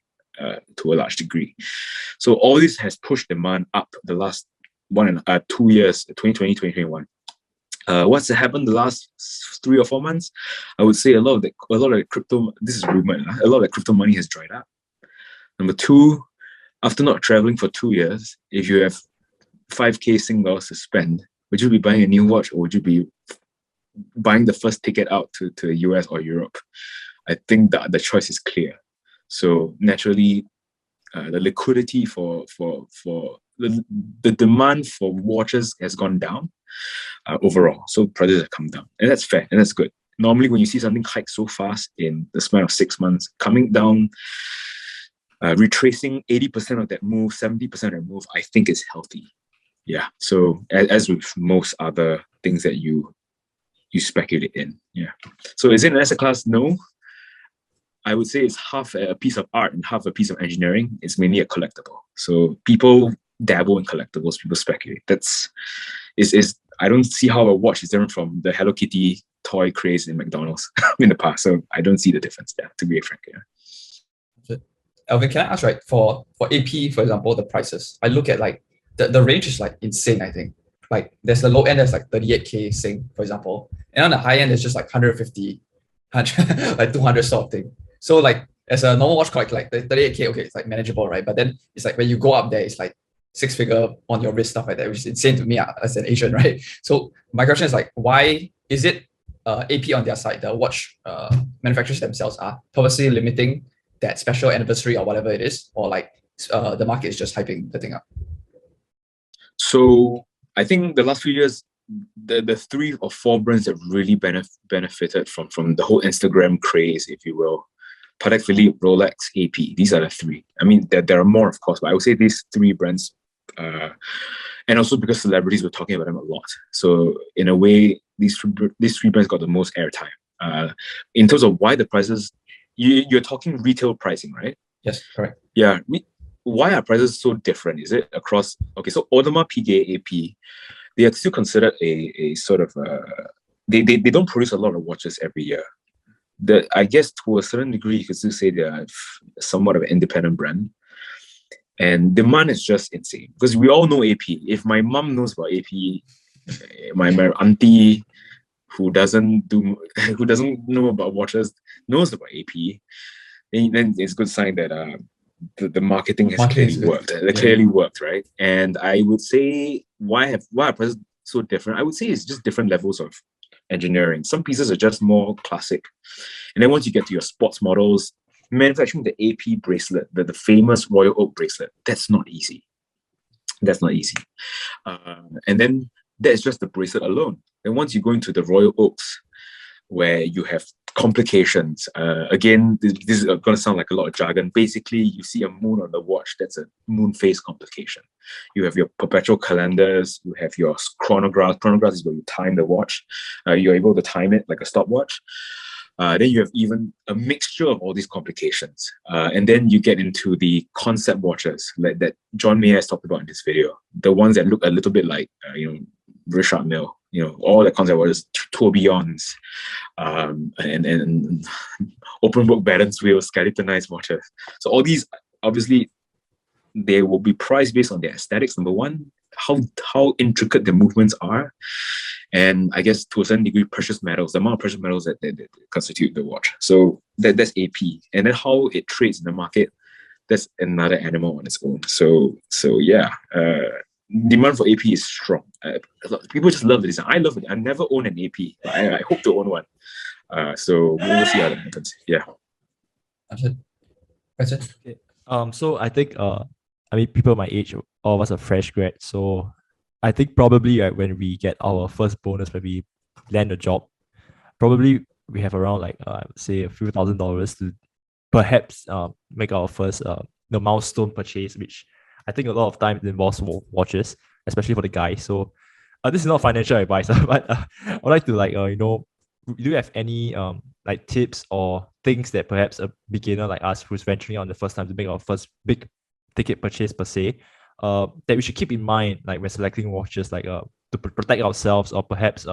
to a large degree. So all this has pushed demand up the last 2 years, 2020, 2021. What's happened the last 3 or 4 months? I would say a lot of the crypto. This is rumor. A lot of the crypto money has dried up. Number 2, after not traveling for 2 years, if you have 5K Sing dollars to spend, would you be buying a new watch, or would you be buying the first ticket out to the US or Europe? I think that the choice is clear. So naturally, the liquidity for the demand for watches has gone down overall. So prices have come down, and that's fair and that's good. Normally, when you see something hike so fast in the span of 6 months, coming down, retracing 80% of that move, 70% of that move, I think is healthy. Yeah. So as with most other things that you speculate in, yeah. So is it an asset class? No. I would say it's half a piece of art and half a piece of engineering. It's mainly a collectible. So people dabble in collectibles, people speculate. I don't see how a watch is different from the Hello Kitty toy craze in McDonald's in the past. So I don't see the difference there, to be frank. Yeah. Alvin, can I ask, right, for AP, for example, the prices, I look at like the range is like insane, I think. Like there's the low end that's like 38K Sing, for example. And on the high end, it's just like 150, 100, like 200 sort of thing. So like as a normal watch collector, like the 38K, okay, it's like manageable, right? But then it's like when you go up there, it's like 6-figure on your wrist, stuff like that, which is insane to me as an Asian, right? So my question is like, why is it AP on their side, the watch manufacturers themselves are purposely limiting that special anniversary or whatever it is, or like the market is just hyping the thing up? So I think the last few years, the 3 or 4 brands that really benefited from the whole Instagram craze, if you will, Patek Philippe, Rolex, AP. These are the 3. I mean, there are more, of course, but I would say these 3 brands, and also because celebrities were talking about them a lot. So in a way, these 3 brands got the most airtime. In terms of why the prices, you're talking retail pricing, right? Yes, correct. Yeah. Why are prices so different? Is it across? Okay, so Audemars, Piguet, AP, they are still considered a sort of they don't produce a lot of watches every year. I guess to a certain degree, you could still say they are somewhat of an independent brand. And demand is just insane because we all know AP. If my mom knows about AP, my auntie who doesn't know about watches knows about AP, then it's a good sign that the marketing has clearly worked. It clearly worked, right? And I would say why are prices so different? I would say it's just different levels of engineering. Some pieces are just more classic, and then once you get to your sports models, manufacturing the AP bracelet, the famous Royal Oak bracelet, that's not easy. And then that's just the bracelet alone. And once you go into the Royal Oaks, where you have complications, again, this is going to sound like a lot of jargon. Basically, you see a moon on the watch, that's a moon phase complication. You have your perpetual calendars, you have your chronograph. Chronograph is where you time the watch. You're able to time it like a stopwatch. Then you have even a mixture of all these complications. And then you get into the concept watches like that John Mayer has talked about in this video. The ones that look a little bit like, Richard Mille, all the concept watches, tourbillons, and open book balance wheels, skeletonized watches. So all these, obviously, they will be priced based on their aesthetics, number one, how intricate the movements are, and I guess to a certain degree, precious metals, the amount of precious metals that constitute the watch. So that's AP. And then how it trades in the market, that's another animal on its own. So yeah, demand for AP is strong. People just love the design. I love it. I never own an AP. I hope to own one. So we'll see how that happens. Yeah. That's it. Okay. So I think people my age, all of us are fresh grads. So I think probably when we get our first bonus, when we land a job, probably we have around I would say a few $1,000s to perhaps make our first milestone purchase, which I think a lot of times involves watches, especially for the guys. So this is not financial advice, but I would like to do you have any tips or things that perhaps a beginner like us who's venturing on the first time to make our first big ticket purchase per se, that we should keep in mind when selecting watches, to protect ourselves, or perhaps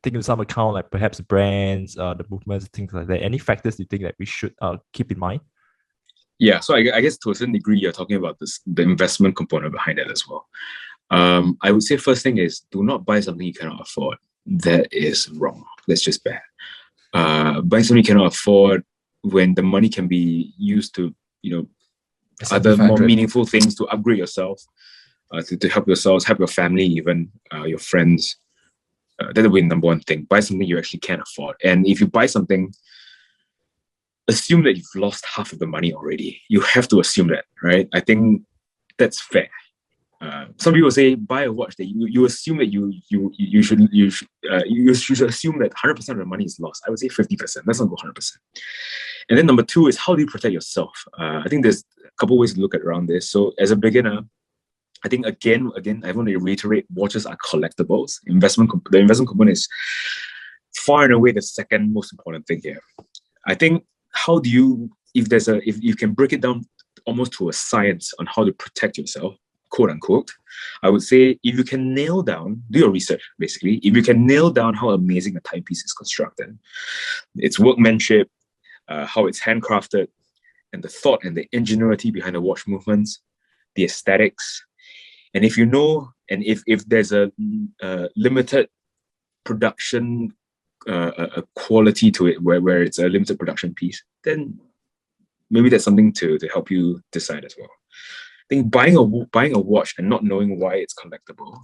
take into some account perhaps brands, the movements, things like that. Any factors you think that we should keep in mind? Yeah, so I guess to a certain degree, you're talking about the investment component behind it as well. I would say first thing is do not buy something you cannot afford. That is wrong. That's just bad. Buying something you cannot afford when the money can be used to, other more meaningful things to upgrade yourself, to help yourselves, help your family, even your friends. That would be the number one thing. Buy something you actually can afford. And if you buy something, assume that you've lost half of the money already. You have to assume that, right? I think that's fair. Some people say buy a watch that you assume that you should assume that 100% of the money is lost. I would say 50%. Let's not go 100%. And then number two is how do you protect yourself? I think there's a couple ways to look at around this. So as a beginner, I think again, I want to reiterate: watches are collectibles. The investment component is far and away the second most important thing here. I think if you can break it down almost to a science on how to protect yourself, quote unquote, I would say if you can nail down, do your research basically, if you can nail down how amazing a timepiece is constructed, its workmanship, how it's handcrafted, and the thought and the ingenuity behind the watch movements, the aesthetics, and if you know, and if there's a limited production a quality to it where it's a limited production piece, then maybe that's something to help you decide as well. I think buying a watch and not knowing why it's collectible,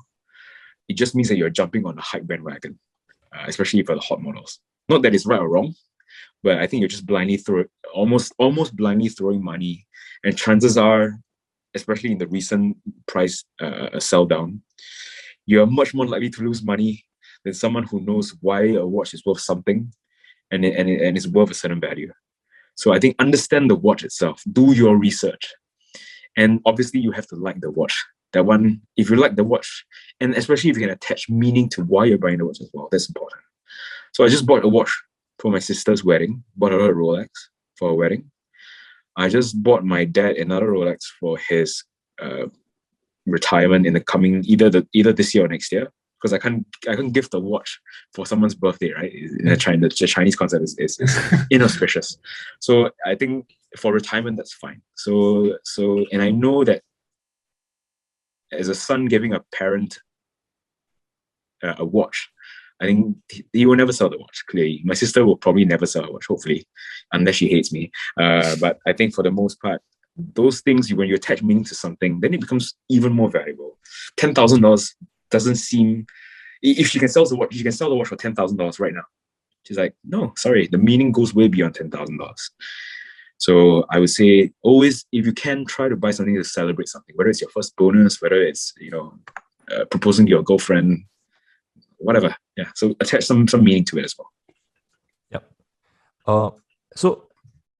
it just means that you're jumping on a hype bandwagon, especially for the hot models. Not that it's right or wrong, but I think you're just almost blindly throwing money, and chances are, especially in the recent price sell down, you're much more likely to lose money than someone who knows why a watch is worth something and it's worth a certain value. So I think understand the watch itself, do your research. And obviously you have to like the watch. That one, if you like the watch, and especially if you can attach meaning to why you're buying the watch as well, that's important. So I just bought a watch for my sister's wedding, bought her a Rolex for a wedding. I just bought my dad another Rolex for his retirement in the coming, either this year or next year, because I can't gift a watch for someone's birthday, right? The Chinese concept is inauspicious. So I think for retirement, that's fine. So and I know that as a son giving a parent a watch, I think he will never sell the watch, clearly. My sister will probably never sell a watch, hopefully, unless she hates me. But I think for the most part, those things, when you attach meaning to something, then it becomes even more valuable. $10,000 doesn't seem... If she can sell the watch, she can sell the watch for $10,000 right now. She's like, no, sorry, the meaning goes way beyond $10,000. So I would say always, if you can, try to buy something to celebrate something, whether it's your first bonus, whether it's proposing to your girlfriend, whatever. Yeah. So attach some meaning to it as well. Yep. So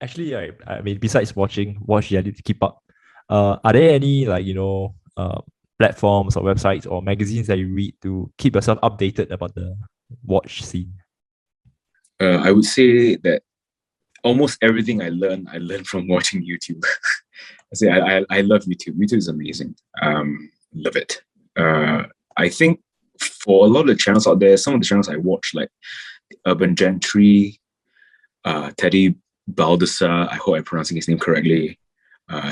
actually, I mean, besides watching Watch Jelly to keep up, are there any platforms or websites or magazines that you read to keep yourself updated about the watch scene? I would say that almost everything I learn from watching YouTube. I love YouTube. YouTube is amazing. Love it. I think for a lot of the channels out there, some of the channels I watch, like Urban Gentry, Teddy Baldassar, I hope I'm pronouncing his name correctly,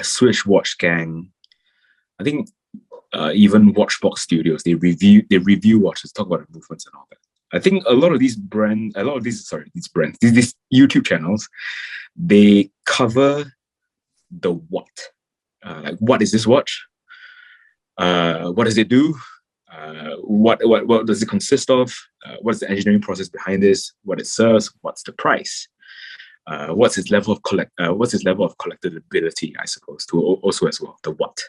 Swish Watch Gang, I think even Watchbox Studios, they review watches, talk about the movements and all that. I think a lot of these YouTube channels, they cover the what. Like, what is this watch? What does it do? What does it consist of? What's the engineering process behind this? What it serves? What's the price? What's its level of collectability? I suppose also as well. The what.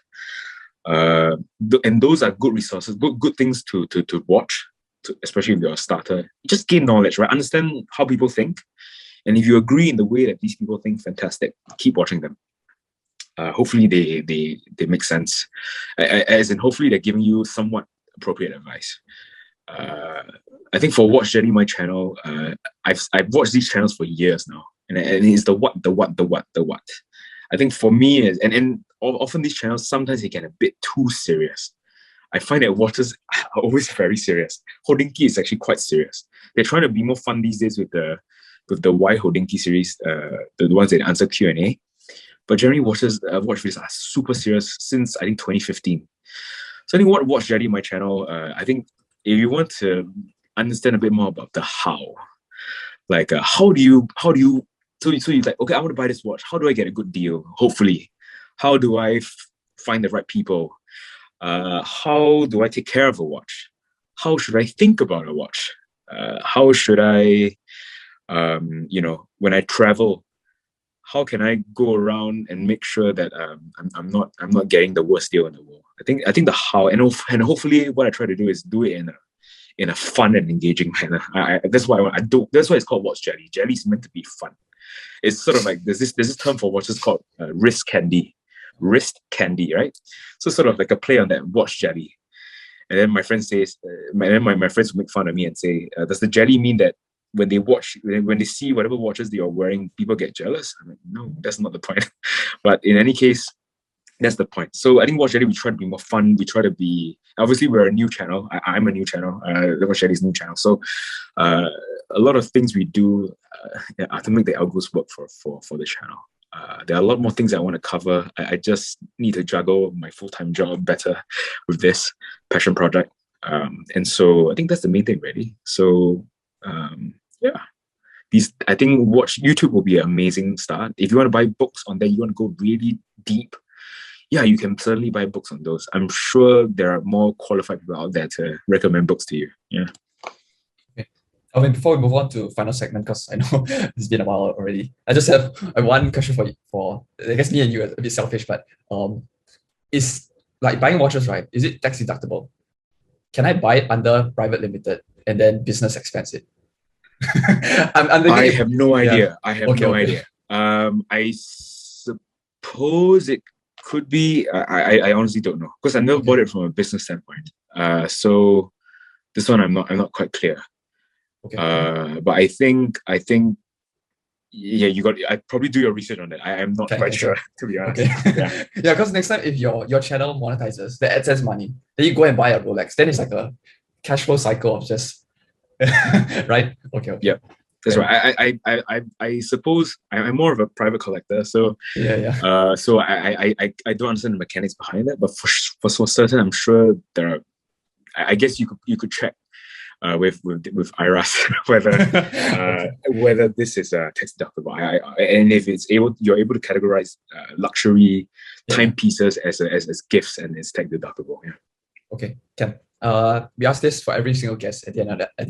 And those are good resources, good things to watch. Especially if you're a starter, just gain knowledge, right? Understand how people think, and if you agree in the way that these people think, fantastic. Keep watching them. Hopefully, they make sense. As in, hopefully, they're giving you somewhat appropriate advice. I think for Watch Jelly, my channel, I've watched these channels for years now, and it's the what. I think for me, and often these channels sometimes they get a bit too serious. I find that watches are always very serious. Hodinkee is actually quite serious. They're trying to be more fun these days with the Why Hodinkee series, the ones that answer Q&A. But generally, watch videos are super serious since I think 2015. So I think what Watch Jelly, my channel, I think if you want to understand a bit more about the how, like how do you so you're like, okay, I want to buy this watch. How do I get a good deal? Hopefully, how do I find the right people? How do I take care of a watch? How should I think about a watch? How should I, when I travel, how can I go around and make sure that I'm not getting the worst deal in the world? I think the how, and hopefully what I try to do is do it in a fun and engaging manner. That's why that's why it's called Watch Jelly. Jelly is meant to be fun. It's sort of like there's this term for watches called wrist candy, right? So sort of like a play on that, Watch Jelly. And then my friend says, my friends will make fun of me and say, does the jelly mean that when they see whatever watches that you're wearing, people get jealous. I'm like, no, that's not the point. But in any case, that's the point. So I think Watch Jelly, we try to be more fun. We try to be, obviously we're a new channel. I'm a new channel. Watch Jelly's new channel. So a lot of things we do to make the algos work for the channel. There are a lot more things I want to cover. I just need to juggle my full-time job better with this passion project. And so I think that's the main thing, really. So yeah. I think YouTube will be an amazing start. If you want to buy books on there, you want to go really deep, yeah, you can certainly buy books on those. I'm sure there are more qualified people out there to recommend books to you. Yeah. Okay. I mean, before we move on to final segment, because I know it's been a while already, I just have one question for you. For I guess me and you are a bit selfish, but is like buying watches, right? Is it tax deductible? Can I buy it under private limited and then business expense it? I have no idea. Yeah. I have no idea. I suppose it could be. I honestly don't know because I never bought it from a business standpoint. So this one I'm not quite clear. Okay. But I think yeah, I'd probably do your research on that. I am not quite sure, to be honest. Okay. Yeah, because next time if your channel monetizes the AdSense money, then you go and buy a Rolex. Then it's like a cash flow cycle of just right. Okay. Yeah. That's right. I suppose I'm more of a private collector, so yeah. So I don't understand the mechanics behind it, but for certain, I'm sure there are. I guess you could check with IRAS whether this is tax deductible. And if you're able to categorize luxury timepieces as gifts, and it's tax deductible. Yeah. Okay. We ask this for every single guest at the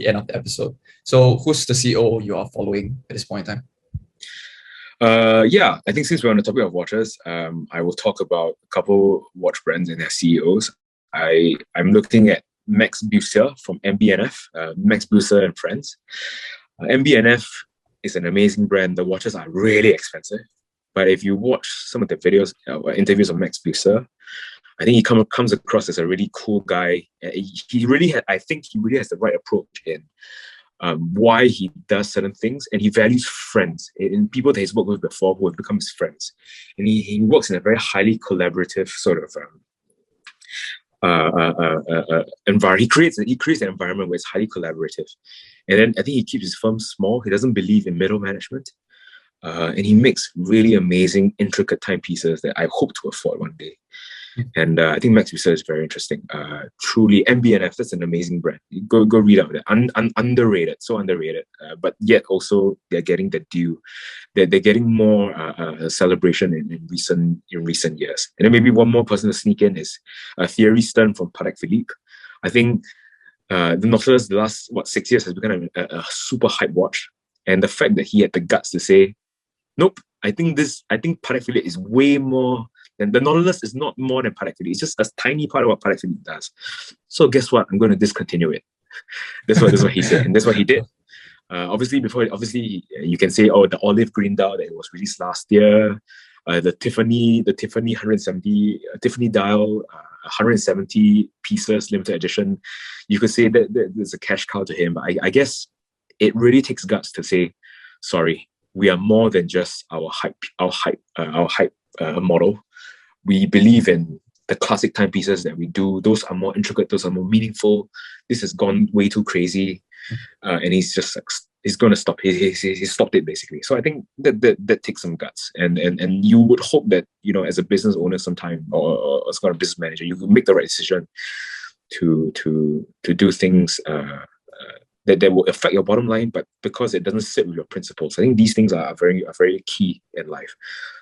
end of the episode. So who's the CEO you are following at this point in time? Yeah, I think since we're on the topic of watches, I will talk about a couple watch brands and their CEOs. I'm looking at Max Busser from MBNF, Max Busser and Friends. MBNF is an amazing brand. The watches are really expensive, but if you watch some of the videos, interviews of Max Busser, I think he comes across as a really cool guy. He really I think he really has the right approach in why he does certain things, and he values friends in people that he's worked with before who have become his friends. And he works in a very highly collaborative sort of environment. He creates an environment where it's highly collaborative. And then I think he keeps his firm small. He doesn't believe in middle management. And he makes really amazing, intricate timepieces that I hope to afford one day. And I think Max Busser is very interesting. Truly, MBNF, that's an amazing brand. Go read up that. Underrated, so underrated. But yet also they're getting the due. They're getting more celebration in recent years. And then maybe one more person to sneak in is Thierry Stern from Patek Philippe. I think the Nautilus the last 6 years has become a super hype watch. And the fact that he had the guts to say, nope, I think Patek Philippe is way more. And the Nautilus is not more than Patek Philippe. It's just a tiny part of what Patek Philippe does. So guess what? I'm going to discontinue it. That's what he said, and that's what he did. Obviously, you can say, oh, the olive green dial that was released last year, the Tiffany 170 Tiffany dial, 170 pieces limited edition. You could say that there's a cash cow to him, but I guess it really takes guts to say, sorry, we are more than just our hype model. We believe in the classic timepieces that we do. Those are more intricate. Those are more meaningful. This has gone way too crazy, and he's just he's going to stop. He stopped it basically. So I think that takes some guts, and you would hope that as a business owner sometime or as a business manager, you could make the right decision to do things that will affect your bottom line, but because it doesn't sit with your principles. I think these things are very key in life.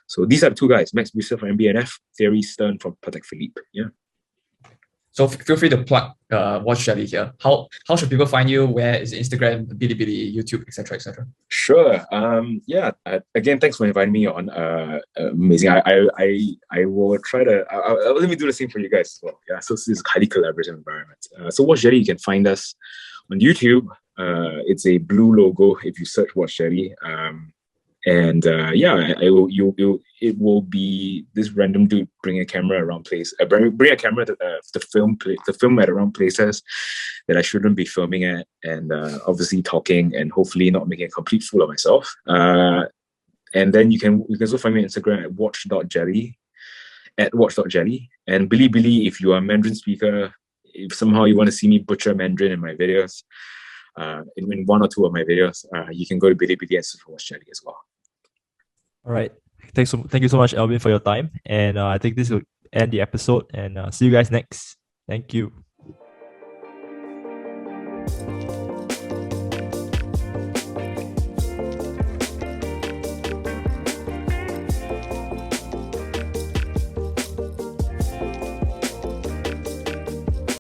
So these are the two guys, Max Busser from MBNF, Thierry Stern from Patek Philippe. Yeah. So feel free to plug Watch Jelly here. How should people find you? Where is Instagram, Bilibili, YouTube, etc., etc.? Sure. Yeah. Again, thanks for inviting me on. Amazing. I will try to. Let me do the same for you guys as well. Yeah. So this is a highly collaborative environment. So Watch Jelly, you can find us on YouTube. It's a blue logo if you search Watch Jelly. And it will be this random dude bring a camera around bring a camera to film at around places that I shouldn't be filming at, and obviously talking and hopefully not making a complete fool of myself. And then you can also find me on Instagram at watch.jelly, and Billy, if you are a Mandarin speaker, if somehow you want to see me butcher Mandarin in my videos, in one or two of my videos, you can go to Billy and search for Watch Jelly as well. All right. Thank you so much, Alvin, for your time. And I think this will end the episode. And see you guys next. Thank you.